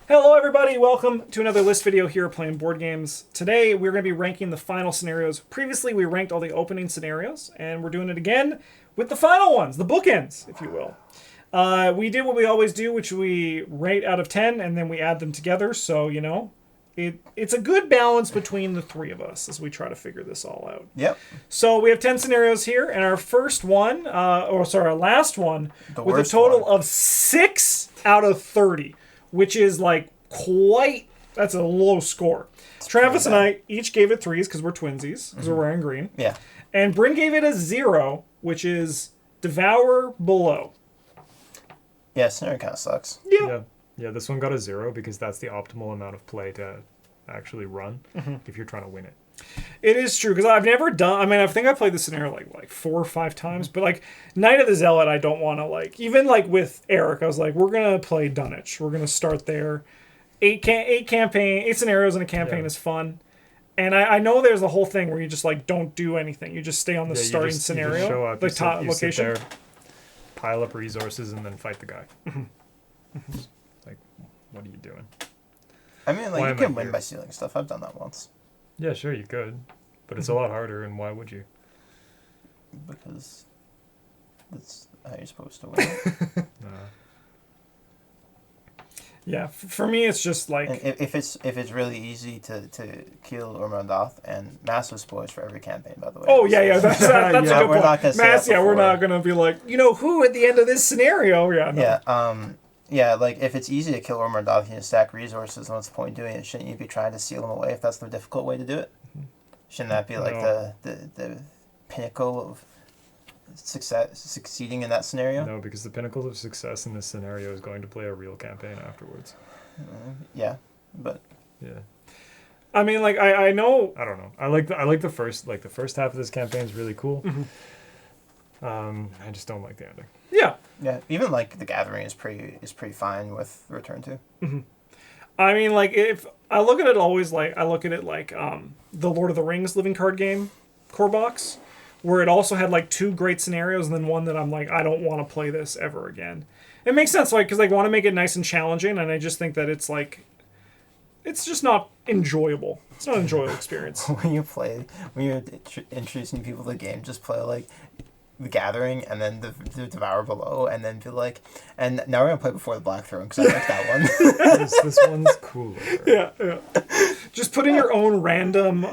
Hello everybody, welcome to another list video here at Playing Board Games. Today we're going to be ranking the final scenarios. Previously we ranked all the opening scenarios, and we're doing it again with the final ones, the bookends, if you will. We did what we always do, which we rate out of 10, and then we add them together, so, you know, it's a good balance between the three of us as we try to figure this all out. Yep. So we have 10 scenarios here, and our first one, our last one, with a total of 6 out of 30. Which is like that's a low score. Travis and I each gave it 3s because we're twinsies, because we're wearing green. Yeah. And Bryn gave it a 0, which is Devourer Below. Yeah, scenario kind of sucks. Yeah, this one got a 0 because that's the optimal amount of play to actually run if you're trying to win it. It is true, because I've never done... I mean, I think I played the scenario like 4 or 5 times, but like Night of the Zealot, I don't want to even with Eric, I was like, we're going to play Dunwich. We're going to start there. 8 scenarios in a campaign is fun. And I know there's a whole thing where you just don't do anything. You just stay on the starting scenario. You just show up, the top location. Sit there, pile up resources, and then fight the guy. Like, what are you doing? I mean, you can win by stealing stuff. I've done that once. Yeah, sure, you could. But it's a lot harder, and why would you? Because that's how you're supposed to win. Yeah, for me, it's just if it's really easy to kill Ormondoth, and massive spoilers for every campaign, by the way. Oh, yeah, that's a good point. We're not gonna we're not going to be like, who at the end of this scenario? Yeah, no. Yeah, if it's easy to kill Ormondoth, you can stack resources, and what's the point of doing it? Shouldn't you be trying to steal them away if that's the difficult way to do it? Shouldn't that be the pinnacle of succeeding in that scenario? No, because the pinnacle of success in this scenario is going to play a real campaign afterwards. Yeah, but... Yeah. I mean, I know... I don't know. I like the first half of this campaign is really cool. I just don't like the ending. Yeah. Yeah, even the Gathering is pretty fine with Return to. I mean, if I look at it always I look at it the Lord of the Rings living card game core box, where it also had 2 great scenarios and then one that I'm I don't want to play this ever again. It makes sense, because they want to make it nice and challenging, and I just think that it's it's just not enjoyable. It's not an enjoyable experience. When you're introducing people to the game, just play the Gathering, and then the Devourer Below, and then be and now we're gonna play Before the Black Throne because I like that one. this one's cooler. Yeah. Just put in your own random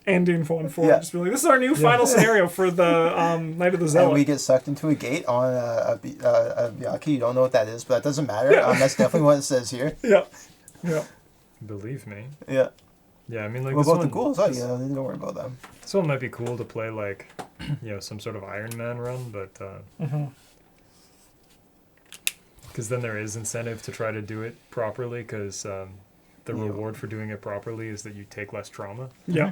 ending for it. Yeah. Just be this is our new final scenario for the Night of the Zealot. And we get sucked into a gate on a Yaki. You don't know what that is, but that doesn't matter. Yeah. That's definitely what it says here. Yeah. Believe me. Yeah. Yeah, I mean, what about the ghouls? Oh, yeah, don't worry about them. This one might be cool to play some sort of Iron Man run, but because then there is incentive to try to do it properly, because the reward for doing it properly is that you take less trauma. Yeah.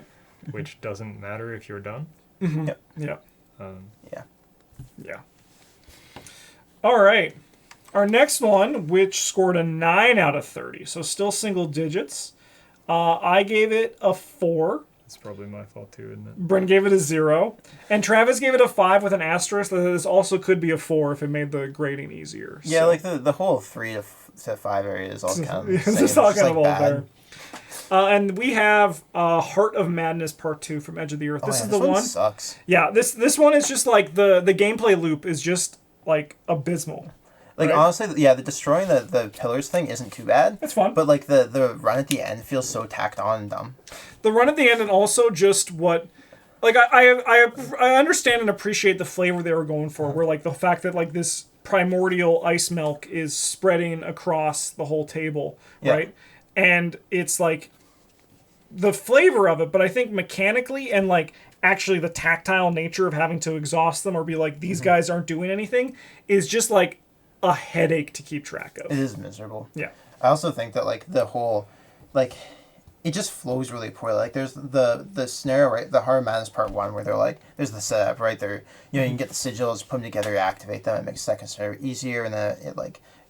Which doesn't matter if you're done. Yep. Yeah. Yeah. All right. Our next one, which scored a 9 out of 30, so still single digits. I gave it a 4. It's probably my fault too, isn't it? Bryn gave it a 0. And Travis gave it a 5 with an asterisk that this also could be a 4 if it made the grading easier. Yeah, the whole 3 to 5 area is all kind of the same. It's all kind of all bad. there. And we have Heart of Madness Part 2 from Edge of the Earth. This is the one. Sucks. Yeah, this one is just the gameplay loop is just abysmal. Right? Honestly, yeah, the destroying the pillars thing isn't too bad. It's fun. But the run at the end feels so tacked on and dumb. The run at the end, and also just what I understand and appreciate the flavor they were going for, where the fact that this primordial ice milk is spreading across the whole table, right? And it's the flavor of it, but I think mechanically and actually the tactile nature of having to exhaust them or be these guys aren't doing anything is just a headache to keep track of. It is miserable. Yeah. I also think that the whole it just flows really poorly. There's the scenario, right? The Heart of Madness Part 1, where they're there's the setup, right? There, you can get the sigils, put them together, activate them, it makes the second scenario easier, and then it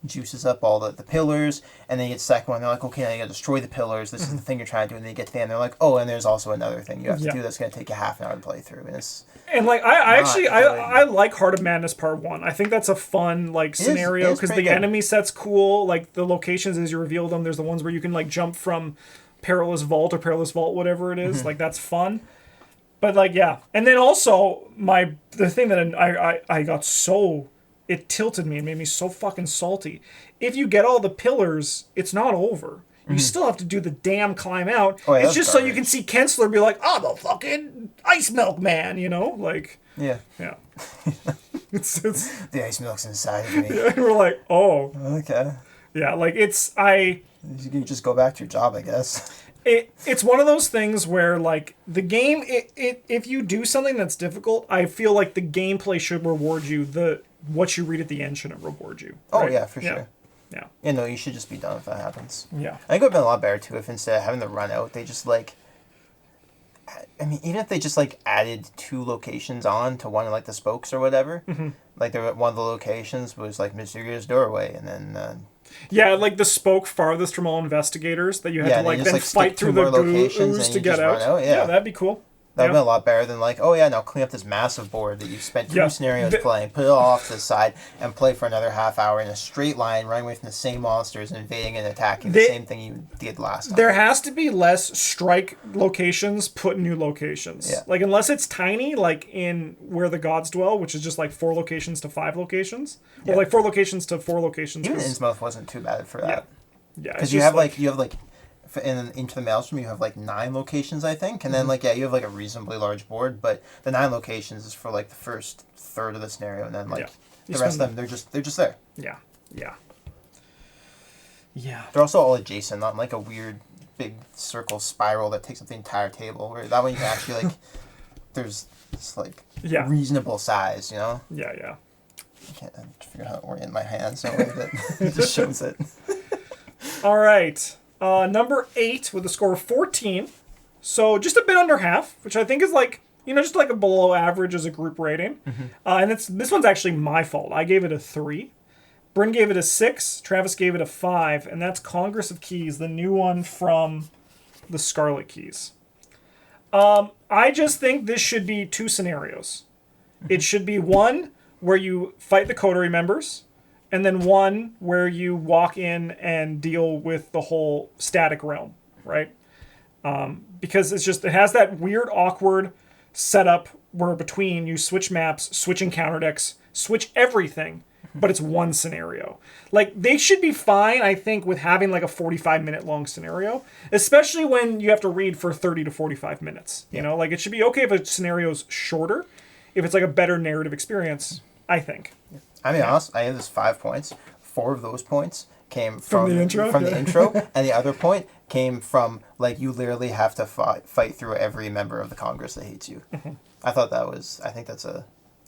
juices up all the pillars, and then you get the second one, they're like, okay, now you gotta destroy the pillars, this is the thing you're trying to do, and then you get to the end, they're like, oh, and there's also another thing you have to do that's gonna take you half an hour to play through, and it's... And like I like Heart of Madness Part 1. I think that's a fun like scenario because the enemy set's cool. Like the locations as you reveal them, there's the ones where you can like jump from Perilous Vault or Perilous Vault, whatever it is. Like that's fun. But like yeah, and then also the thing that I got so it tilted me and made me so fucking salty. If you get all the pillars, it's not over. You still have to do the damn climb out. Oh, yeah, it's just garbage. So you can see Kensler be like, "I'm a fucking ice milk man," you know, like. Yeah. it's the ice milk's inside of me. Yeah, we're like, oh. Okay. Yeah, like You just go back to your job, I guess. It's one of those things where like the game, if you do something that's difficult, I feel like the gameplay should reward you. What you read at the end shouldn't reward you. Right? Oh right? yeah, for sure. Yeah. Yeah, no, you should just be done if that happens. Yeah. I think it would have been a lot better, too, if instead of having the run out, they just, like... I mean, even if they just, like, added 2 locations on to one of, like, the spokes or whatever. Like, one of the locations was, like, Mysterious Doorway, and then... Yeah, like the spoke farthest from all investigators that you had to, like, then fight through the ooze to get out. Yeah, that'd be cool. That would have been a lot better than like, oh yeah, now clean up this massive board that you've spent 2 scenarios playing, put it all off to the side, and play for another half hour in a straight line, running away from the same monsters and invading and attacking the same thing you did last time. There has to be less strike locations put in new locations. Yeah. Like, unless it's tiny, like in Where the Gods Dwell, which is just like 4 locations to 5 locations. Or like 4 locations to 4 locations. Even Innsmouth wasn't too bad for that. Yeah. Because you have into the Maelstrom, you have like 9 locations, I think, and then you have like a reasonably large board, but the 9 locations is for like the first third of the scenario, and then the rest of them they're just there. Yeah. They're also all adjacent, not like a weird big circle spiral that takes up the entire table. Where that one you can actually like, there's this like reasonable size, you know. Yeah. I can't figure out how to orient my hands so that it just shows it. All right. Number 8 with a score of 14. So just a bit under half, which I think is like, just like a below average as a group rating. And this one's actually my fault. I gave it a 3. Bryn gave it a 6. Travis gave it a 5. And that's Congress of Keys, the new one from the Scarlet Keys. I just think this should be 2 scenarios. It should be one where you fight the coterie members, and then one where you walk in and deal with the whole static realm, right? Because it has that weird, awkward setup where between you switch maps, switch encounter decks, switch everything, but it's one scenario. Like, they should be fine, I think, with having like a 45-minute long scenario, especially when you have to read for 30 to 45 minutes. You know, like, it should be okay if a scenario's shorter, if it's like a better narrative experience, I think. I mean, honestly, I have this 5 points. 4 of those points came from the intro, and the other point came from, like, you literally have to fight through every member of the Congress that hates you. I think that's a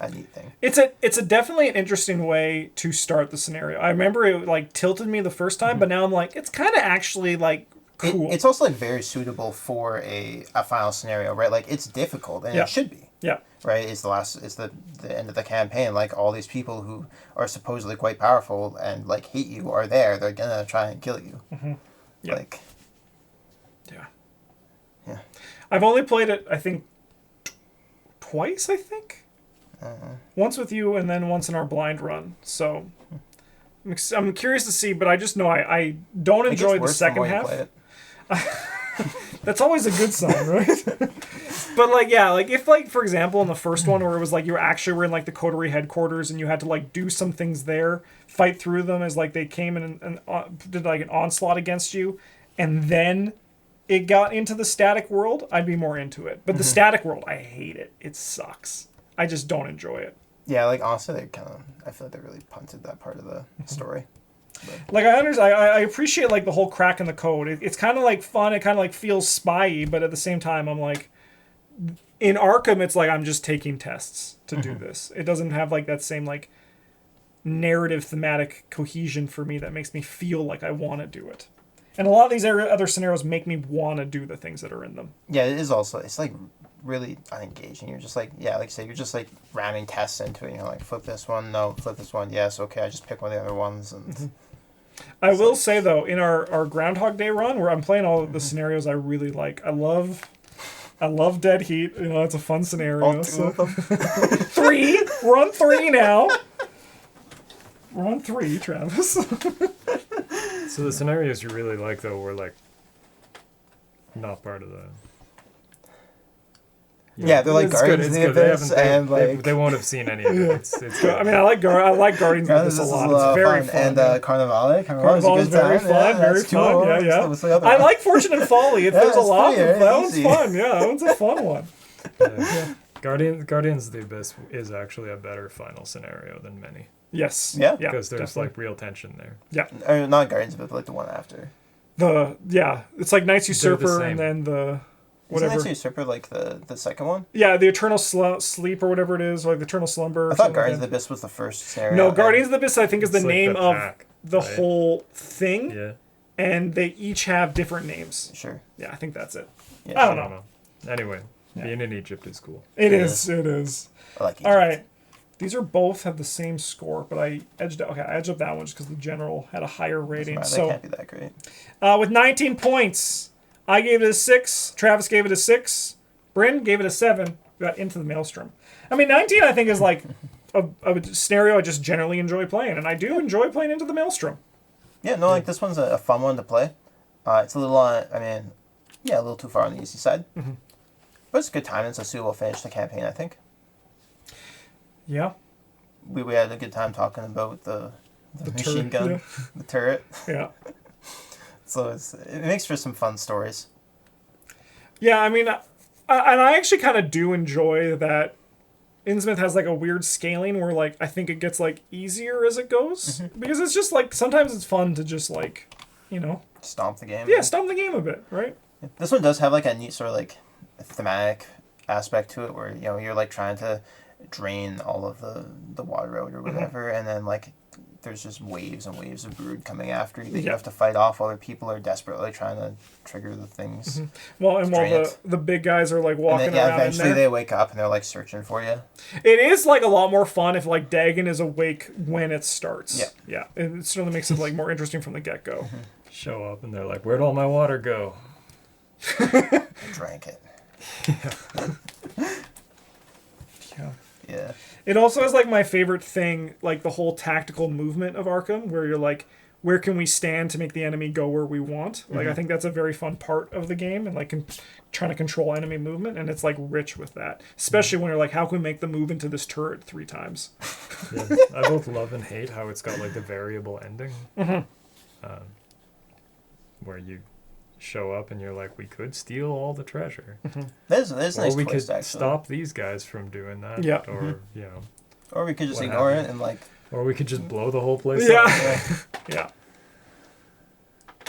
neat thing. It's a definitely an interesting way to start the scenario. I remember it, like, tilted me the first time, but now I'm like, it's kind of actually, like, cool. It's also, like, very suitable for a final scenario, right? Like, it's difficult, and it should be. Yeah. Right? It's the end of the campaign. Like, all these people who are supposedly quite powerful and, like, hate you are there. They're gonna try and kill you. Yeah. Like... Yeah. I've only played it, I think, twice, I think? Once with you and then once in our blind run. So, I'm curious to see, but I just know I don't enjoy the second half. That's always a good sign, right? But, like, yeah, like, if, like, for example, in the first one where it was, like, you actually were in, like, the coterie headquarters and you had to, like, do some things there, fight through them as, like, they came in and did, like, an onslaught against you, and then it got into the static world, I'd be more into it. But the static world, I hate it. It sucks. I just don't enjoy it. Yeah, like, honestly, I feel like they really punted that part of the story. But. Like, I appreciate, like, the whole crack in the code. It's kind of, like, fun. It kind of, like, feels spy-y, but at the same time, I'm like... In Arkham, it's like I'm just taking tests to do this. It doesn't have, like, that same, like, narrative thematic cohesion for me that makes me feel like I want to do it. And a lot of these other scenarios make me want to do the things that are in them. Yeah, it is also... It's, like, really unengaging. You're just like, yeah, like I say, you're just like ramming tests into it. And you're like, flip this one, no, flip this one, yes, okay, I just pick one of the other ones. And I will say though, in our Groundhog Day run, where I'm playing all of the scenarios I really like. I love Dead Heat. You know, it's a fun scenario. all two of them. 3. We're on 3 now. We're on 3, Travis. So the scenarios you really like, though, were like not part of the. Yeah, they're like it's Guardians of the good. Abyss, and like they won't have seen any of it. It's good. I mean, I like Guardians of the Abyss a lot. It's very fun. And Carnivale. Carnival is very fun, very fun. Yeah. What's the other I one? like Fortune and Folly. There's a it's lot. pretty, That easy. one's fun. Yeah, that one's a fun one. Guardians of the Abyss is actually a better final scenario than many. Yes. Yeah? Because there's definitely. like real tension there. Yeah. Or not Guardians, but like the one after. It's like Knights They're the Usurper same. and then the Isn't whatever. that Usurper like the second one? Yeah, the Eternal Sleep or whatever it is, like the Eternal Slumber. I thought Guardians of the Abyss was the first scenario. No, Guardians of the Abyss I think is the It's like name the of pack, the right? whole thing, Yeah. and they each have different names. Sure. Yeah, I think that's it. Yeah, I don't I know. don't know. Anyway, being in Egypt is cool. It Yeah. is. It is. I like Egypt. All right. These are both have the same score, but I edged up that one just because the general had a higher rating. Right, So they can't be that great. with 19 points, I gave it a 6. Travis gave it a 6. Bryn gave it a 7. We got Into the Maelstrom. I mean, 19 I think is like a scenario I just generally enjoy playing, and I do enjoy playing Into the Maelstrom. Yeah, no, like this one's a fun one to play. It's a little a little too far on the easy side. Mm-hmm. But it's a good time. It's a suitable finish to the campaign, I think. Yeah. We had a good time talking about the machine turret, gun, yeah. the turret. Yeah. So it makes for some fun stories. Yeah, I mean, and I actually kind of do enjoy that Innsmouth has like a weird scaling where like I think it gets like easier as it goes because it's just like sometimes it's fun to just like, you know, Stomp the game. stomp the game a bit, right? This one does have like a neat sort of like thematic aspect to it where, you know, you're like trying to drain all of the water out or whatever, and then like there's just waves and waves of brood coming after you that you have to fight off while other people are desperately trying to trigger the things. Well, and while Drain the big guys are like And walking then, around in eventually there, they wake up and they're like searching for you. it is like a lot more fun if like Dagon is awake when it starts. Yeah. Yeah, and it certainly makes it like more interesting from the get go. Show up and they're like, "Where'd all my water go?" I drank it. Yeah. Yeah. It also has like my favorite thing, like the whole tactical movement of Arkham, where you're like, where can we stand to make the enemy go where we want? Like I think that's a very fun part of the game, and like trying to control enemy movement, and it's like rich with that. Especially when you're like, how can we make the move into this turret 3 times? Yeah. I both love and hate how it's got like the variable ending, where you show up and you're like, we could steal all the treasure, There's a nice or we twist, could actually. stop these guys from doing that, Yeah. or you know, Or we could just What ignore happened? it and like... or we could just blow the whole place Yeah. up. Yeah. Yeah.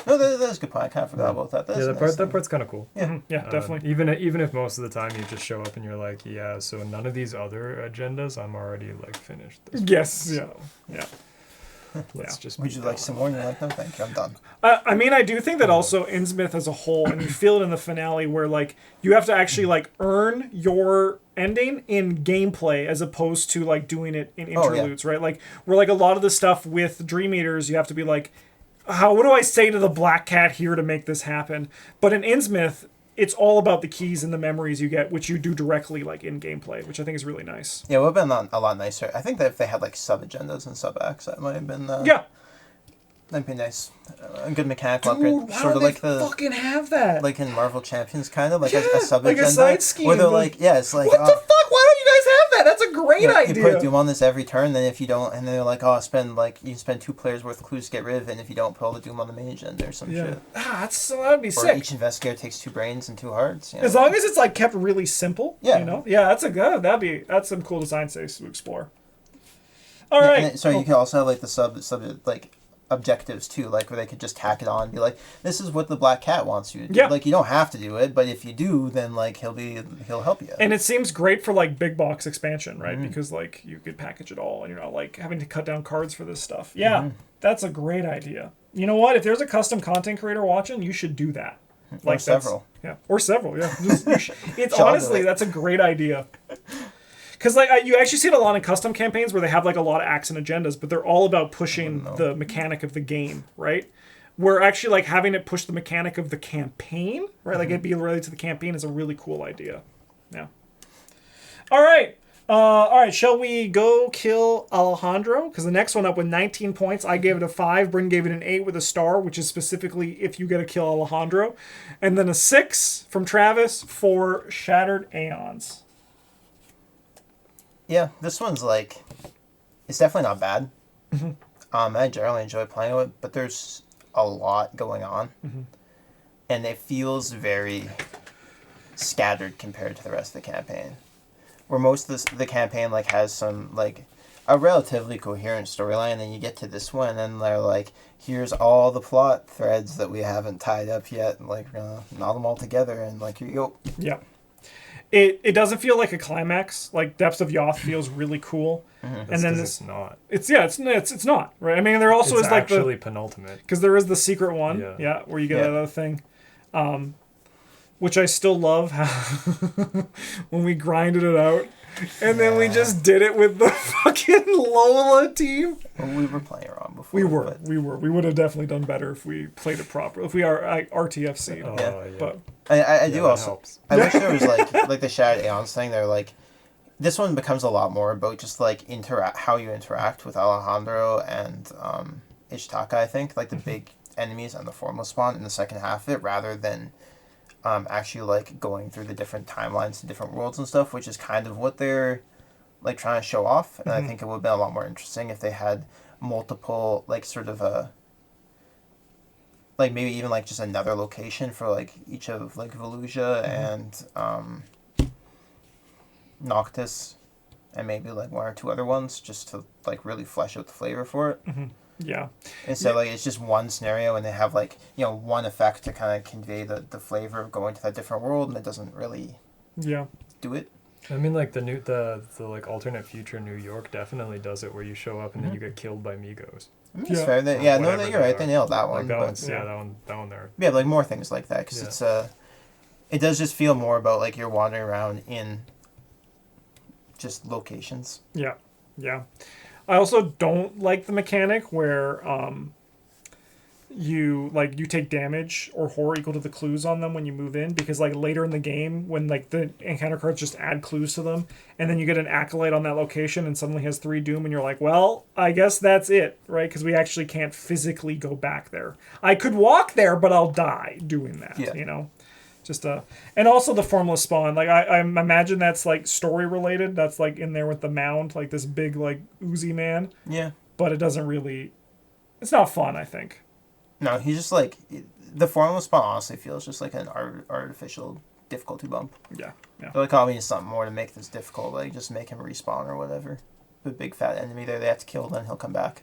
No, that's a good point. I kind of forgot about that. That's Yeah, a nice that thing. part's kind of cool. Yeah. Yeah, definitely. Even if most of the time you just show up and you're like, yeah, so none of these other agendas, I'm already like finished. This Yes. one, Yeah. so Yeah. Let's just. Would be you done like some more? And you're like, no, thank you. I'm done. I mean, I do think that also Innsmouth as a whole, and you feel it in the finale, where like you have to actually like earn your ending in gameplay as opposed to like doing it in Oh, yeah. interludes, right? Like where like a lot of the stuff with Dream Eaters, you have to be like, what do I say to the Black Cat here to make this happen? But in Innsmouth, it's all about the keys and the memories you get, which you do directly like in gameplay, which I think is really nice. Yeah, it would have been a lot nicer. I think that if they had like sub-agendas and sub-acts, that might have been... Yeah. That'd be nice. A good mechanical Dude, upgrade. why Sort don't of they like the... fucking have that? Like in Marvel Champions, kind of like Yeah, a sub like a agenda, side scheme, where they're like- like, yeah, it's like, What the fuck? Why don't you guys have that? That's a great you idea. put Doom on this every turn. Then if you don't, and then they're like, oh, you spend 2 players worth of clues to get rid of it. And if you don't, put all the Doom on the main agenda or some Yeah. shit. That'd be Or sick. each investigator takes 2 brains and 2 hearts. You know? As long as it's like kept really simple, Yeah. you know. Yeah, that's some cool design space to explore. All Yeah, right. and so you could also have like the sub like objectives too, like where they could just tack it on and be like, this is what the Black Cat wants you to do. Yeah. Like you don't have to do it, but if you do, then like he'll help you. And it seems great for like big box expansion, right? Mm-hmm. Because like you could package it all, and you're not like having to cut down cards for this stuff. Yeah, that's a great idea. You know what? If there's a custom content creator watching, you should do that. Or several. Yeah, or several. Yeah, it's Shall honestly do it. that's a great idea. Because you actually see it a lot in custom campaigns where they have like a lot of acts and agendas, but they're all about pushing the mechanic of the game, right? Where actually like having it push the mechanic of the campaign, right? Like it'd be related to the campaign is a really cool idea. Yeah. All right. Shall we go kill Alejandro? Because the next one up with 19 points, I gave it a 5. Bryn gave it an 8 with a star, which is specifically if you get to kill Alejandro. And then a 6 from Travis for Shattered Aeons. Yeah, this one's like, it's definitely not bad. I generally enjoy playing it, but there's a lot going on. And it feels very scattered compared to the rest of the campaign. Where most of the campaign like has some like a relatively coherent storyline, and then you get to this one and they're like, here's all the plot threads that we haven't tied up yet, and like we're gonna knot them all together, and like here you go. Yeah. It doesn't feel like a climax. Like Depths of Yoth feels really cool. And then it's not. It's not, right? I mean, there also It's is like actually penultimate. because there is the secret one, where you get that other thing, which I still love how when we grinded it out, and then we just did it with the fucking Lola team. Well, we were playing wrong before. We would have definitely done better if we played it properly. If we are RTFC, but I do also. Helps. I wish there was like the Shattered Aeons thing. They're like, this one becomes a lot more about just like how you interact with Alejandro and Ishtaka. I think like the big enemies and the formless spawn in the second half of it, rather than actually like going through the different timelines to different worlds and stuff, which is kind of what they're like trying to show off. And I think it would have been a lot more interesting if they had multiple like sort of like maybe even like just another location for like each of like Volusia and Noctis, and maybe like one or two other ones, just to like really flesh out the flavor for it. Yeah. Instead, like it's just one scenario, and they have like one effect to kind of convey the flavor of going to that different world, and it doesn't really do it. I mean, like the like alternate future New York definitely does it, where you show up and then you get killed by Migos. It's fair. You're right. They nailed that one. Like that one there. Yeah, like more things like that, because it's it does just feel more about like you're wandering around in just locations. Yeah. I also don't like the mechanic where you take damage or horror equal to the clues on them when you move in, because like later in the game when like the encounter cards just add clues to them, and then you get an acolyte on that location and suddenly has 3 doom, and you're like, well, I guess that's it, right? Because we actually can't physically go back there. I could walk there, but I'll die doing that. Just and also the formless spawn, like I imagine that's like story related. That's like in there with the mound, like this big like oozy man. Yeah. But it doesn't really. It's not fun, I think. No, he's just like the formless spawn. Honestly, feels just like an artificial difficulty bump. Yeah. They're like, oh, we need something more to make this difficult. Like just make him respawn or whatever. The big fat enemy there, they have to kill, then he'll come back.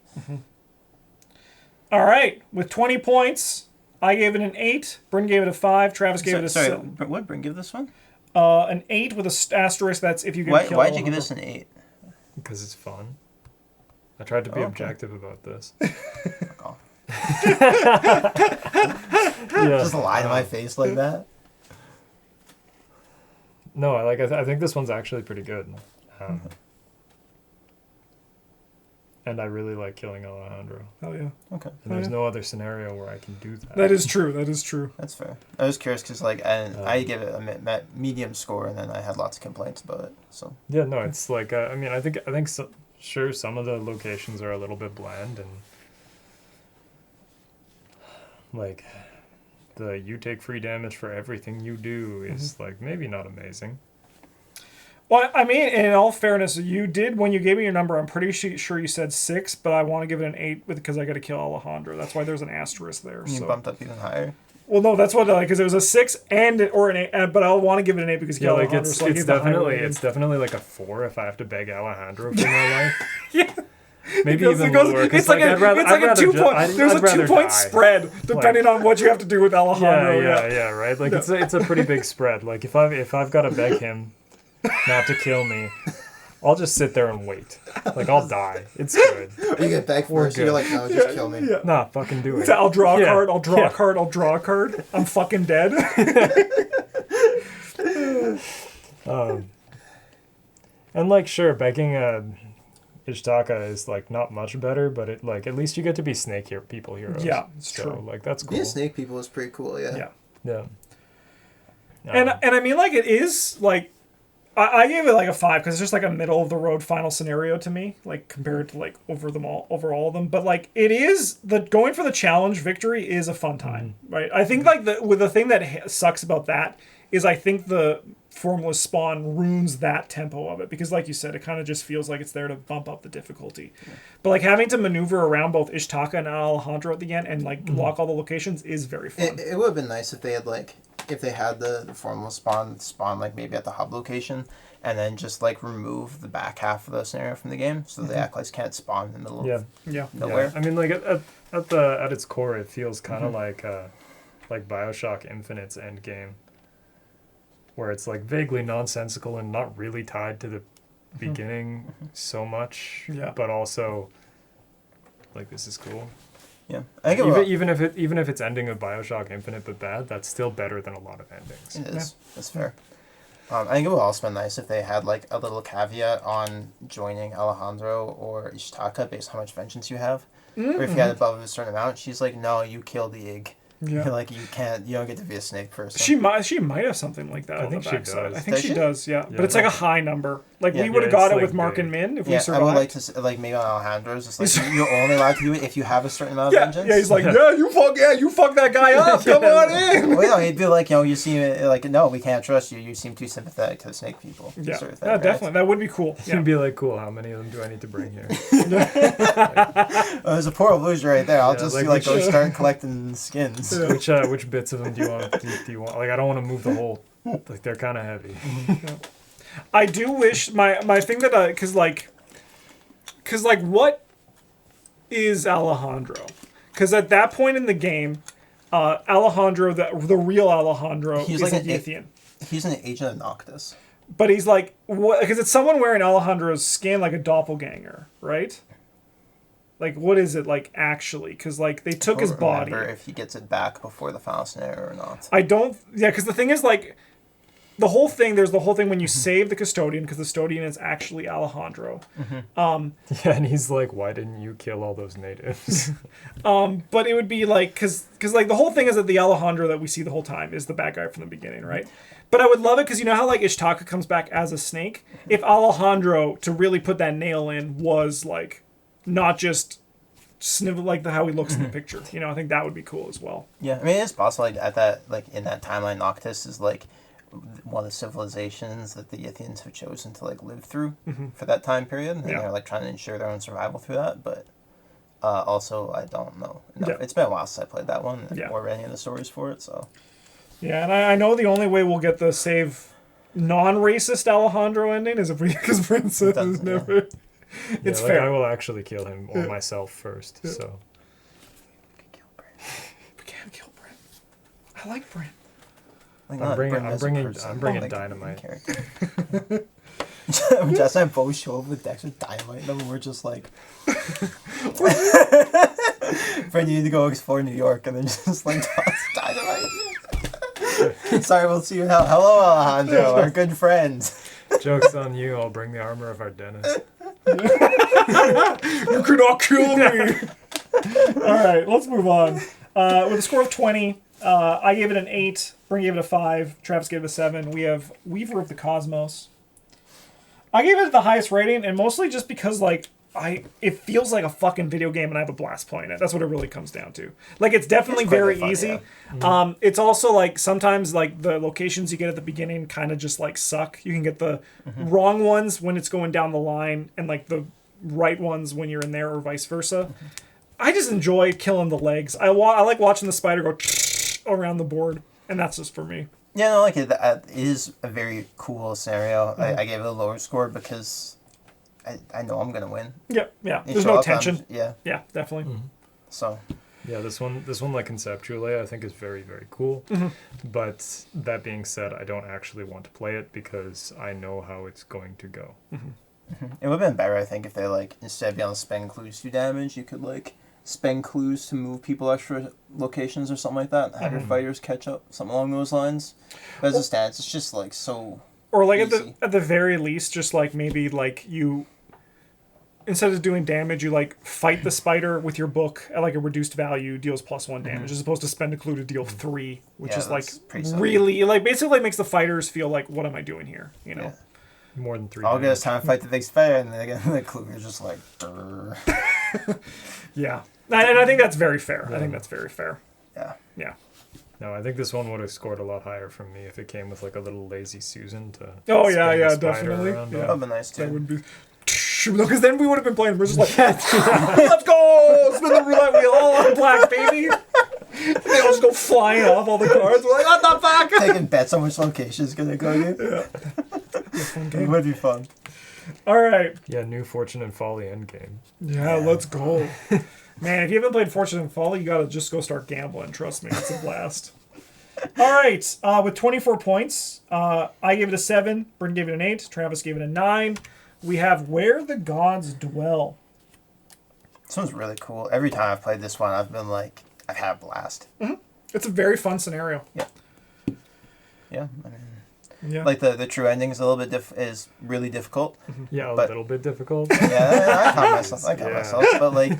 All right, with 20 points. I gave it an 8. Bryn gave it a 5. Travis gave it a 6. Sorry, what Bryn give this one? An 8 with a asterisk. That's if you get killed. Why'd you give this an 8? Because it's fun. I tried to be objective about this. Fuck off. Just lie to my face like that. No, I think this one's actually pretty good. And I really like killing Alejandro. Oh yeah. Okay. And there's no other scenario where I can do that. That is true. That's fair. I was curious because I give it a medium score, and then I had lots of complaints about it. So. Yeah, no, it's like I mean I think sure some of the locations are a little bit bland, and like you take free damage for everything you do is like maybe not amazing. Well, I mean, in all fairness, you did, when you gave me your number, I'm pretty sure you said 6, but I want to give it an 8 because I got to kill Alejandro. That's why there's an asterisk there. You bumped up even higher? Well, no, that's what, because it was a 6 or an 8, but I want to give it an 8 because you like Alejandro. It's definitely like a 4 if I have to beg Alejandro for my life. Yeah. Maybe even lower. It's like a 2-point. There's a 2-point spread depending on what you have to do with Alejandro. Yeah, right. Like it's a pretty big spread. Like if I've got to beg him not to kill me, I'll just sit there and wait. Like, I'll die. It's good. You get back We're first. You're good. like, no, just kill me. Yeah. Nah, fucking do it. I'll draw a Yeah. card. I'll draw Yeah. a card. I'll draw a card. I'm fucking dead. And like, sure, begging Ishtaka is like not much better, but it like at least you get to be snake people heroes. Yeah, it's so, true. Like that's cool. Being snake people is pretty cool, yeah. Yeah. Yeah. And I mean, like, it is like I gave it like a 5 because it's just like a middle of the road final scenario to me, like compared to like over all of them. But like it is going for the challenge victory is a fun time, right? I think like the thing that sucks about that is I think the formless spawn ruins that tempo of it because, like you said, it kind of just feels like it's there to bump up the difficulty. Yeah. But like having to maneuver around both Ishtaka and Alejandro at the end and like lock all the locations is very fun. It would have been nice if they had like the formless spawn like maybe at the hub location and then just like remove the back half of the scenario from the game so the acolytes can't spawn in the middle of nowhere. Yeah. I mean, like at its core, it feels kind of like BioShock Infinite's end game, where it's like vaguely nonsensical and not really tied to the beginning so much, but also like this is cool. Yeah, I think even if it's ending of BioShock Infinite but bad, that's still better than a lot of endings. It is. That's fair. I think it would also been nice if they had like a little caveat on joining Alejandro or Ishtaka based on how much vengeance you have. Or if you had above a certain amount, she's like, no, you kill the Ig. Yeah. Like you don't get to be a snake person. She might have something like that on the backside. I think she does, yeah. But it's like a high number. Like we would have got it with Mark and Min if we survived. I would like to like maybe on Alejandro's. It's like you're only allowed to do it if you have a certain amount of vengeance. Yeah, he's like, you fuck that guy up. Come on in. Well, he'd be like, you seem like, no, we can't trust you. You seem too sympathetic to the snake people. Yeah, sort of thing, definitely. That would be cool. You'd be like, cool. How many of them do I need to bring here? There's a poor illusion right there. I'll just go start collecting skins. Which bits of them do you want? Like, I don't want to move the whole. Like, they're kind of heavy. I do wish my thing that because what is Alejandro? Because at that point in the game, Alejandro, the real Alejandro, is like a Yothian. He's an agent of Noctis. But he's like, what? Because it's someone wearing Alejandro's skin, like a doppelganger, right? Like, what is it like actually? Because like they took his body. Remember if he gets it back before the final scenario or not. I don't. Yeah, because the thing is like. There's the whole thing when you save the custodian, because the custodian is actually Alejandro. And he's like, why didn't you kill all those natives? But it would be like, because like the whole thing is that the Alejandro that we see the whole time is the bad guy from the beginning, right? But I would love it because you know how like Ishtaka comes back as a snake? If Alejandro, to really put that nail in, was like not just snivel like how he looks in the picture. I think that would be cool as well. Yeah, I mean it is possible like at that in that timeline Noctis is like one of the civilizations that the Yothians have chosen to like live through for that time period, and they're like trying to ensure their own survival through that. But also, I don't know enough. Yeah. It's been a while since I played that one or read any of the stories for it. So and I know the only way we'll get the save non-racist Alejandro ending is if because Princess is never. Yeah. It's fair. I will actually kill him or myself first. Yeah. So we can't kill Brent. I like Brent. I'm bringing dynamite. Jess and Bo show up with decks with dynamite, and we're just like, Brent, you need to go explore New York, and then just like toss dynamite. Sorry, we'll see you now. Hello, Alejandro, our good friend. Joke's on you. I'll bring the armor of our dentist. You could not kill me. All right, let's move on. With a score of 20. I gave it an 8. Bryn gave it a 5. Travis gave it a 7. We have Weaver of the Cosmos. I gave it the highest rating, and mostly just because like it feels like a fucking video game, and I have a blast playing it. That's what it really comes down to. Like it's definitely very fun, easy. Yeah. It's also like sometimes like the locations you get at the beginning kind of just like suck. You can get the wrong ones when it's going down the line, and like the right ones when you're in there, or vice versa. I just enjoy killing the legs. I like watching the spider go around the board, and that's just for me. Yeah, no, like it is a very cool scenario. I gave it a lower score because I know I'm gonna win. Yeah. There's no tension. Yeah, definitely. So. Yeah, this one, like conceptually, I think is very, very cool. But that being said, I don't actually want to play it because I know how it's going to go. It would have been better, I think, if they, like, instead of being able to spend clues to damage, you could, like, spend clues to move people extra locations or something like that, and have your fighters catch up, something along those lines. But as it stands, it's just, like, so Or, like, easy. at the very least, just, like, maybe, like, you... Instead of doing damage, you, like, fight the spider with your book at, like, a reduced value, deals +1 damage, as opposed to spend a clue to deal 3, which is, like, really... Like, basically makes the fighters feel like, what am I doing here? You know? Yeah. More than 3 I'll damage. get us time to fight the big spider, and then again, the clue is just like... Brr. Yeah. And I think that's very fair. I think that's very fair. Yeah. Yeah. No, I think this one would have scored a lot higher from me if it came with like a little lazy Susan to. Oh, yeah, spin the yeah, spider definitely. around Yeah. on. That would be nice, too. That would be... No, because then we would have been playing. We're just like, let's go! Spin the roulette wheel all on black, baby! They all just go flying off all the cards. We're like, what the fuck? Taking bets on which location's gonna go in. Yeah. It would be fun. All right. Yeah, new Fortune and Folly endgame. Yeah, let's go. Man, if you haven't played Fortune and Folly, you gotta just go start gambling. Trust me, it's a blast. All right, with 24 points, I gave it a 7. Bryn gave it an 8. Travis gave it a 9. We have Where the Gods Dwell. This one's really cool. Every time I've played this one, I've been like, I've had a blast. It's a very fun scenario. Yeah, I mean, Yeah. like the true ending is a little bit is really difficult. Yeah, a But- little bit difficult. Yeah, I caught myself. Yeah. myself, but like,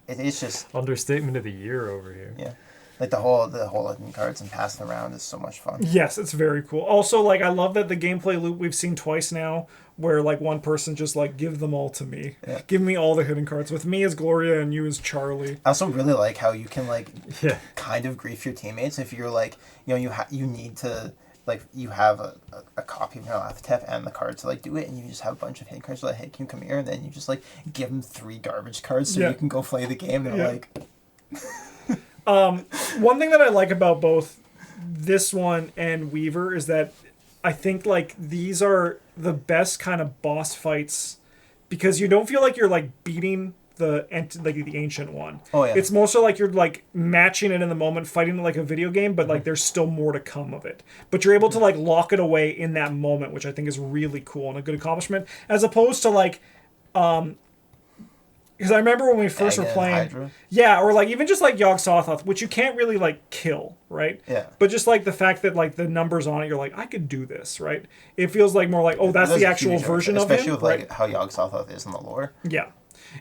it's just Understatement of the year over here. yeah, like the whole looking cards and passing around is so much fun. Yes, it's very cool. Also, like, I love that the gameplay loop we've seen twice now, where like one person just like give them all to me, Yeah. give me all the hidden cards. With me as Gloria and you as Charlie. I also really like how you can like Yeah. kind of grief your teammates if you're like you need to like you have a copy of your Lathotep and the card to like do it, and you just have a bunch of hidden cards. So like, hey, can you come here? And then you just like give them 3 garbage cards so Yeah. you can go play the game. And Yeah. they're like, One thing that I like about both this one and Weaver is that I think like these are the best kind of boss fights because you don't feel like you're like beating the ancient one. Oh, yeah. It's more so like you're like matching it in the moment, fighting it like a video game, but like there's still more to come of it. But you're able to like lock it away in that moment, which I think is really cool and a good accomplishment, as opposed to like because I remember when we first were Dagon, playing, Hydra. yeah, or like even just like Yogg-Sothoth, which you can't really like kill, right? Yeah. But just like the fact that like the numbers on it, you're like, I could do this, right? It feels like more like, oh, that's There's the a actual huge version difference, of him, especially with right? like how Yogg-Sothoth is in the lore. Yeah,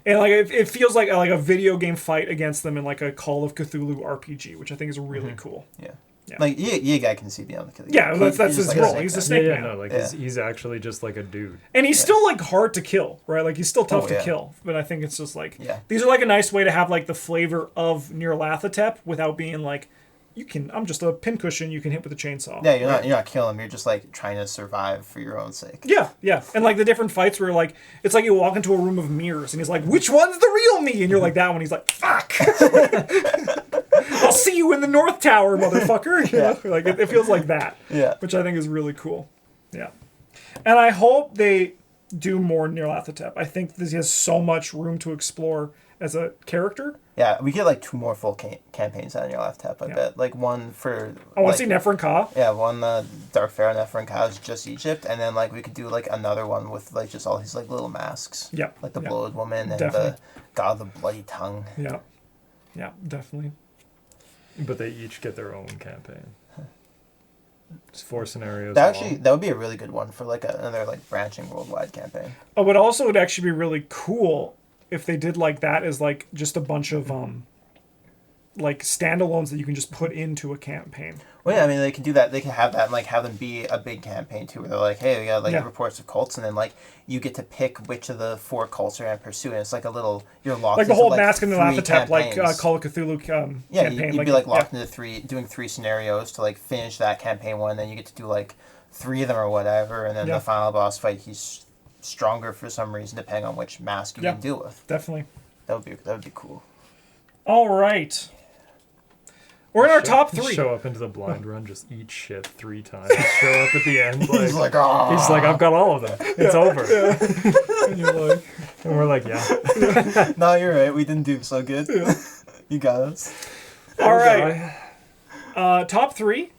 and like it feels like a video game fight against them in like a Call of Cthulhu RPG, which I think is really cool. Yeah. Yeah. Like yeah, guy can see beyond the killing. Yeah, that's He's his just like role. snake He's a guy. snake Yeah, man. no, like Yeah. he's actually just like a dude. And he's still like hard to kill, right? Like he's still tough Oh, to yeah. kill. But I think it's just like Yeah. these are like a nice way to have like the flavor of Nyarlathotep without being like I'm just a pincushion you can hit with a chainsaw. Yeah, you're not killing him. You're just like trying to survive for your own sake. Yeah, yeah. And like the different fights where like it's like you walk into a room of mirrors and he's like, which one's the real me? And you're like, that one. He's like, fuck. I'll see you in the North Tower, motherfucker. You know? Like it feels like that. Yeah. Which I think is really cool. Yeah. And I hope they do more Nyarlathotep. I think this has so much room to explore as a character. Yeah, we get like 2 more full campaigns out of your Lathotep, I Yeah. bet. Like one for. I want to like, see Nephron Ka. Yeah, one Dark Pharaoh Nephron Ka is just Egypt, and then like we could do like another one with like just all these like little masks. Yep. Like the Yep. Bloated Woman and Definitely. the God of the Bloody Tongue. Yeah. Yeah, definitely. But they each get their own campaign. It's 4 scenarios. long. That would be a really good one for like another like branching worldwide campaign. Oh, but also would actually be really cool if they did like that as like just a bunch of like standalones that you can just put into a campaign. Well, yeah, I mean they can do that. They can have that and like have them be a big campaign too, where they're like, hey, we got like Yeah. reports of cults, and then like you get to pick which of the 4 cults you're gonna pursue, and it's like a little you're locked Like the into, whole Mask and the 3 Lathotep, like campaigns. Call of Cthulhu Yeah, campaign. you'd be like locked yeah. into doing 3 scenarios to like finish that campaign one, and then you get to do like 3 of them or whatever, and then Yeah. the final boss fight he's stronger for some reason depending on which mask you Yeah. can deal with. Definitely. That would be cool. All right. We're in our top 3. Show up into the blind run, just eat shit 3 times. Show up at the end. Like, He's like, oh. he's like, I've got all of them. It's over. And you're like, And we're like, yeah. No, you're right. We didn't do so good. You got us. all right. Top 3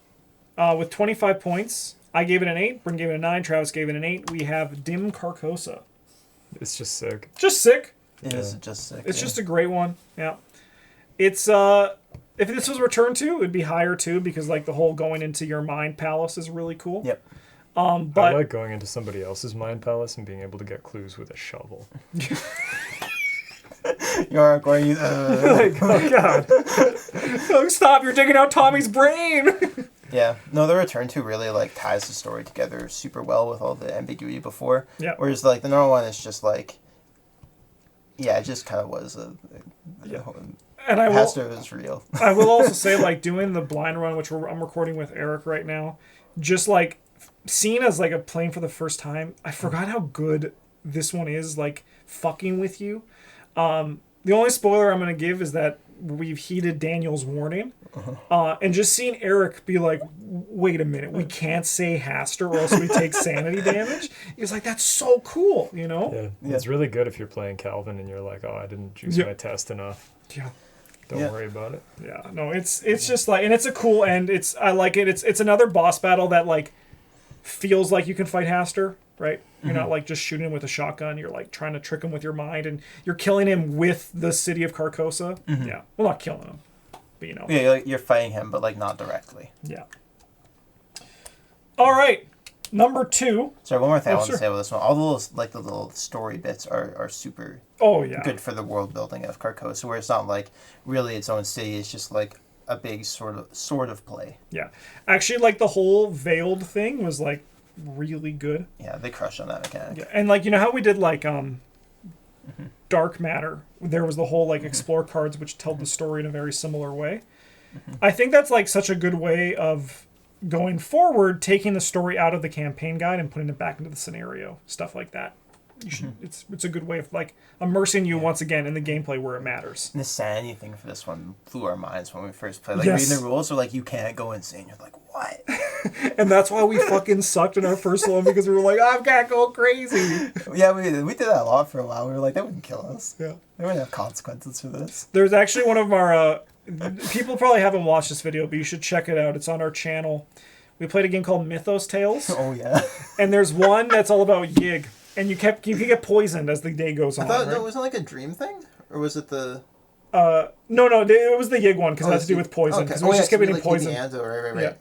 with 25 points. I gave it an 8. Bryn gave it a 9. Travis gave it an 8. We have Dim Carcosa. It's just sick. Just sick. It is just sick. It's just a great one. Yeah. It's if this was Return to, it'd be higher too because like the whole going into your mind palace is really cool. Yep. But I like going into somebody else's mind palace and being able to get clues with a shovel. You're going. Like, oh god. oh, stop! You're digging out Tommy's brain. Yeah. No, the Return to really like ties the story together super well with all the ambiguity before. Yeah. Whereas like the normal one is just like. Yeah, it just kind of was And I will. Pastor is real. I will also say like doing the blind run, which I'm recording with Eric right now, just like seen as like a playing for the first time. I forgot how good this one is. Like fucking with you. The only spoiler I'm going to give is that we've heeded Daniel's warning. And just seeing Eric be like, wait a minute, we can't say Haster or else we take sanity damage. He's like, that's so cool, you know? Yeah. It's really good if you're playing Calvin and you're like, oh, I didn't choose my test enough. Yeah. Don't worry about it. Yeah. No, it's just like, and it's a cool end. I like it. It's another boss battle that like feels like you can fight Haster, right? You're not like just shooting him with a shotgun. You're like trying to trick him with your mind, and you're killing him with the city of Carcosa. Yeah, well, not killing him, but you know. Yeah, you're fighting him, but like not directly. Yeah. All right, number 2. Sorry, one more thing I want to say about this one. All those like the little story bits are super. Oh yeah. Good for the world building of Carcosa, where it's not like really its own city. It's just like a big sort of play. Yeah, actually, like the whole veiled thing was like really good. Yeah, they crushed on that mechanic. Yeah, and like you know how we did like Dark Matter. There was the whole like explore cards which told the story in a very similar way. I think that's like such a good way of going forward, taking the story out of the campaign guide and putting it back into the scenario, stuff like that. You should, it's a good way of like immersing you once again in the gameplay where it matters. And the sanity thing for this one blew our minds when we first played. Like Yes. reading the rules, are like you can't go insane. You're like, what? And that's why we fucking sucked in our first one because we were like, I can't go crazy. Yeah, we did that a lot for a while. We were like, that wouldn't kill us. Yeah. They wouldn't have consequences for this. There's actually one of our people probably haven't watched this video, but you should check it out. It's on our channel. We played a game called Mythos Tales. Oh yeah. And there's one that's all about Yig. And you can get poisoned as the day goes on. I thought right? no, wasn't it like a dream thing, or was it the? No, it was the Yig one because it has to do with poison. Because we just kept getting poisoned.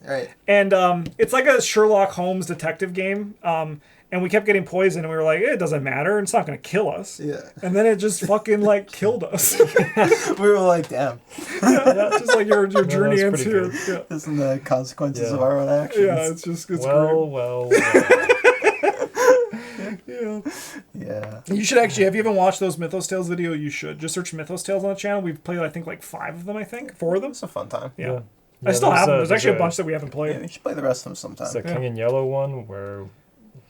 Right. And it's like a Sherlock Holmes detective game. And we kept getting poisoned, and we were like, it doesn't matter. It's not going to kill us. Yeah. And then it just fucking like killed us. We were like, damn. Yeah, just like your journey that's ends pretty here. good. Yeah. This is the consequences Yeah. of our own actions. Yeah, it's great. Well. Yeah. Yeah. You should actually, if you haven't watched those Mythos Tales video, you should. Just search Mythos Tales on the channel. We've played, I think, like 5 of them, 4 of them. It's a fun time. Yeah. I still have them. There's actually a bunch that we haven't Yeah, played. we should play the rest of them sometime. It's a King in Yellow one where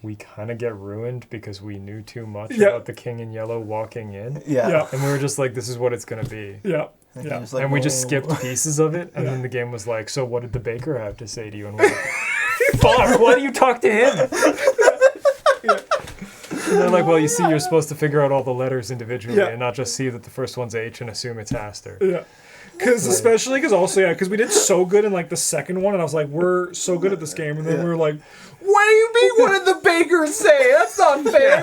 we kind of get ruined because we knew too much Yeah. about the King in Yellow walking in. Yeah. And we were just like, this is what it's going to be. Yeah. And Yeah. he was like, And we just "Whoa." skipped pieces of it. And then the game was like, so what did the baker have to say to you? And we're like, fuck, why do you talk to him? And they're like, well, you see, you're supposed to figure out all the letters individually Yeah. and not just see that the first one's H and assume it's Haster. Yeah. Because we did so good in like the second one, and I was like, we're so good at this game, and then we were like, what do you mean? What did the bakers say? That's not fair.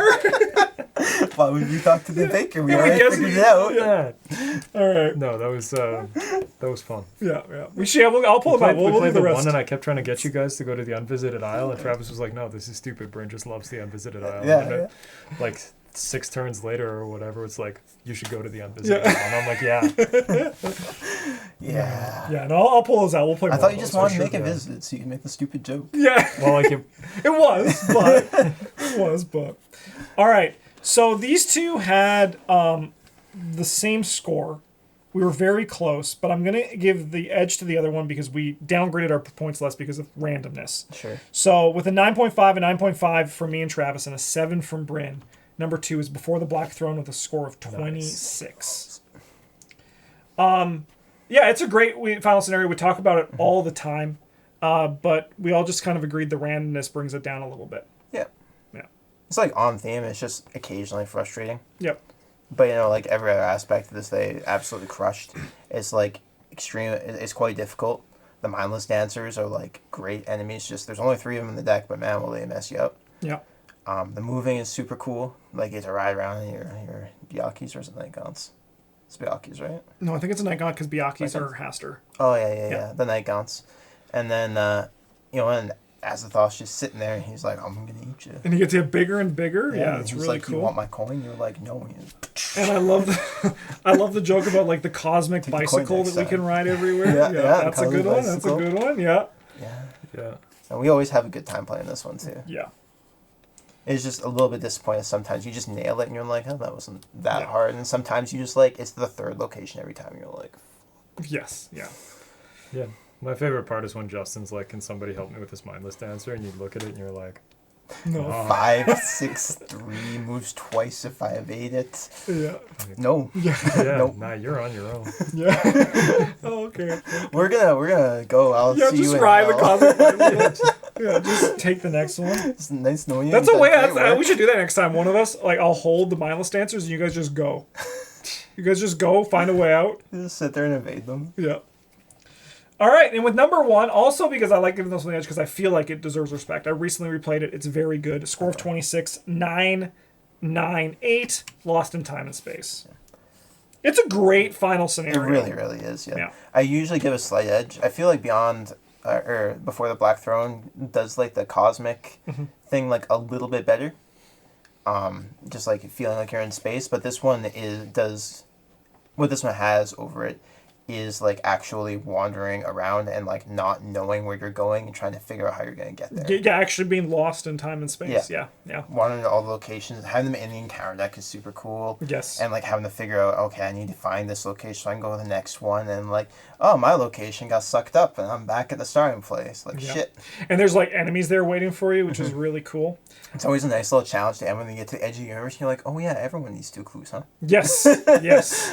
Why would we talk to the baker? We Yeah, we already guess figured we- it out. Yeah. All right. No, that was fun. Yeah. We should. I'll pull them out. We'll we do played the the rest. one, and I kept trying to get you guys to go to the Unvisited Isle, and Travis was like, "No, this is stupid. Bryn just loves the Unvisited Isle." Yeah, and yeah. Like 6 turns later or whatever, it's like you should go to the Unvisited Isle, and I'm like, "Yeah." Yeah. Yeah, no, I'll pull those out. We'll play. I more thought of you just those for wanted to sure. make a visit so you can make the stupid joke. Yeah. Well, like it It was, but all right. So these two had the same score. We were very close, but I'm gonna give the edge to the other one because we downgraded our points less because of randomness. Sure. So with a 9.5, a 9.5 from me and Travis, and a 7 from Bryn, number 2 is Before the Black Throne with a score of 26. Yeah, it's a great final scenario. We talk about it all the time, but we all just kind of agreed the randomness brings it down a little bit. Yeah. Yeah. It's like on theme. It's just occasionally frustrating. Yep. But, like every other aspect of this, they absolutely crushed. It's like extreme. It's quite difficult. The mindless dancers are like great enemies. Just there's only 3 of them in the deck, but man, will they mess you up. Yeah. The moving is super cool. Like, you get to ride around in your Byakis or something like that. It's Byakis, right? No, I think it's a Night Gaunt because Byakis Night are Haster. Oh, yeah. The Night Gaunts. And then, and Azathoth's just sitting there, and he's like, I'm going to eat you. And he gets to get bigger and bigger. Yeah, it's really like, cool. You want my coin? You're like, no. And I love the joke about like the cosmic bicycle that we can ride everywhere. That's a good one. That's a good one. Yeah. And we always have a good time playing this one too. Yeah. It's just a little bit disappointing. Sometimes you just nail it and you're like, oh, that wasn't that hard. And sometimes you just like, it's the third location every time. You're like, yes. Yeah. Yeah. My favorite part is when Justin's like, can somebody help me with this mindless dancer? And you look at it and you're like, no. 5, 6, 3 moves twice if I evade it. Yeah. No. Yeah. Nope. Nah, you're on your own. Yeah. Oh, okay. We're gonna go. I'll see you. Just ride the cosmic bicycle. Yeah, just take the next one. It's nice knowing you. That's a way. We should do that next time. One of us, like, I'll hold the mindless dancers, and you guys just go. You guys just go, find a way out. Just sit there and evade them. Yeah. All right, and with number 1, also because I like giving this one the edge because I feel like it deserves respect. I recently replayed it. It's very good. A score of 26, 998, Lost in Time and Space. It's a great final scenario. It really, really is. Yeah. I usually give a slight edge. I feel like Beyond or Before the Black Throne does like the cosmic thing like a little bit better. Just like feeling like you're in space, but this one does what this one has over it is like actually wandering around and like not knowing where you're going and trying to figure out how you're going to get there. Yeah, actually being lost in time and space. Yeah. Wandering to all the locations, having them in the encounter deck is super cool. Yes. And like having to figure out, okay, I need to find this location so I can go to the next one, and like, oh, my location got sucked up and I'm back at the starting place. Like shit. And there's like enemies there waiting for you, which is really cool. It's always a nice little challenge to end when you get to the edge of the universe. You're like, oh yeah, everyone needs 2 clues, huh? Yes. Yes.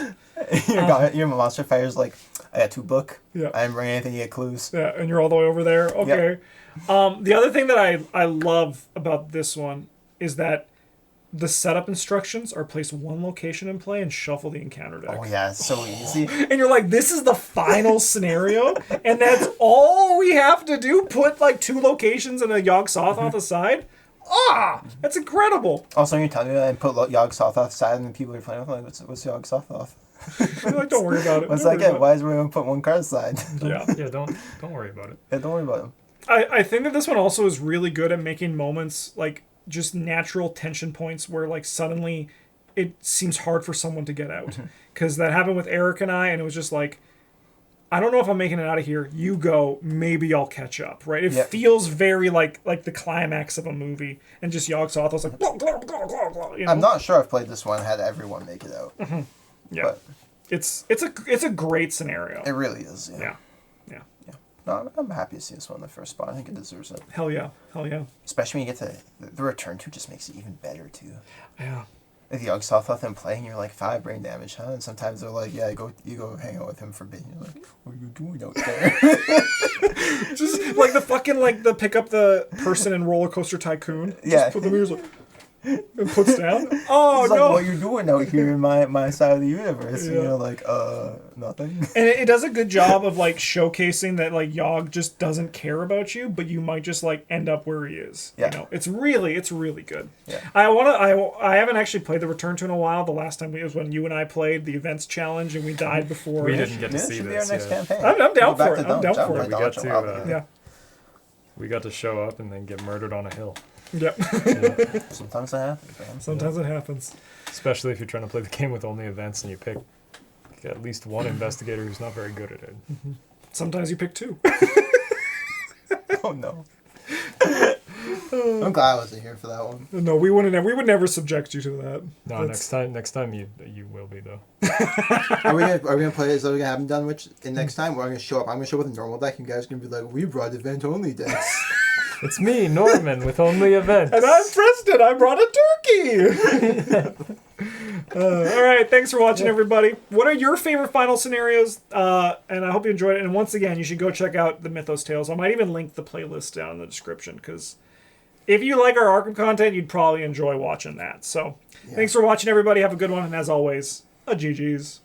Your monster fighter's like, I got 2 book. Yeah. I didn't bring anything, you get clues. Yeah, and you're all the way over there. Okay. Yep. The other thing that I love about this one is that the setup instructions are place one location in play and shuffle the encounter deck. Oh yeah, it's so easy. And you're like, this is the final scenario, and that's all we have to do. Put like 2 locations and a Yog-Sothoth aside. That's incredible. Also, you're telling me that and put Yog-Sothoth aside, and the people you're playing with like, what's Yog-Sothoth? Like, don't worry about it. What's that get? Why is everyone put 1 card aside? Yeah, don't worry about it. Yeah, don't worry about them. I think that this one also is really good at making moments like just natural tension points where like suddenly it seems hard for someone to get out. Because that happened with Eric and I, and it was just like, I don't know if I'm making it out of here. You go, maybe I'll catch up, right? It feels very like the climax of a movie, and just Yog-Sothoth was like, blah, blah, blah, blah, blah, you know? I'm not sure I've played this one and had everyone make it out. Yeah, but it's a great scenario. It really is. Yeah. No, I'm happy to see this one in the first spot. I think it deserves it. Hell yeah. Especially when you get to the return to, just makes it even better too. Yeah. If the Yog-Sothoth and playing, you're like 5 brain damage, huh? And sometimes they're like, yeah, you go hang out with him for a bit. You're like, what are you doing out there? Just like the fucking the pick up the person in Roller Coaster Tycoon. Just put the mirrors like, and puts down. Oh it's no! Like, what are you doing out here in my side of the universe? Yeah. You're like, nothing. And it does a good job of like showcasing that like Yog just doesn't care about you, but you might just like end up where he is. Yeah. You know, it's really good. Yeah. I haven't actually played the Return to in a while. The last time was when you and I played the events challenge and we died before. We didn't get to see should this. Be our next campaign. I'm down for it. I'm down for it. We got to show up and then get murdered on a hill. Yep. Sometimes that happens. Sometimes it happens. Especially if you're trying to play the game with only events and you pick at least one investigator who's not very good at it. Sometimes you pick 2. Oh no. I'm glad I wasn't here for that one. No, we would never subject you to that. No, next time you will be though. Are we gonna play it? Is that we haven't done which in next time? We're gonna show up. I'm gonna show up with a normal deck. You guys are gonna be like, we brought event only decks. It's me, Norman, with only events. And I'm Preston. I brought a turkey. All right. Thanks for watching, everybody. What are your favorite final scenarios? And I hope you enjoyed it. And once again, you should go check out the Mythos Tales. I might even link the playlist down in the description because if you like our Arkham content, you'd probably enjoy watching that. So thanks for watching, everybody. Have a good one. And as always, a GG's.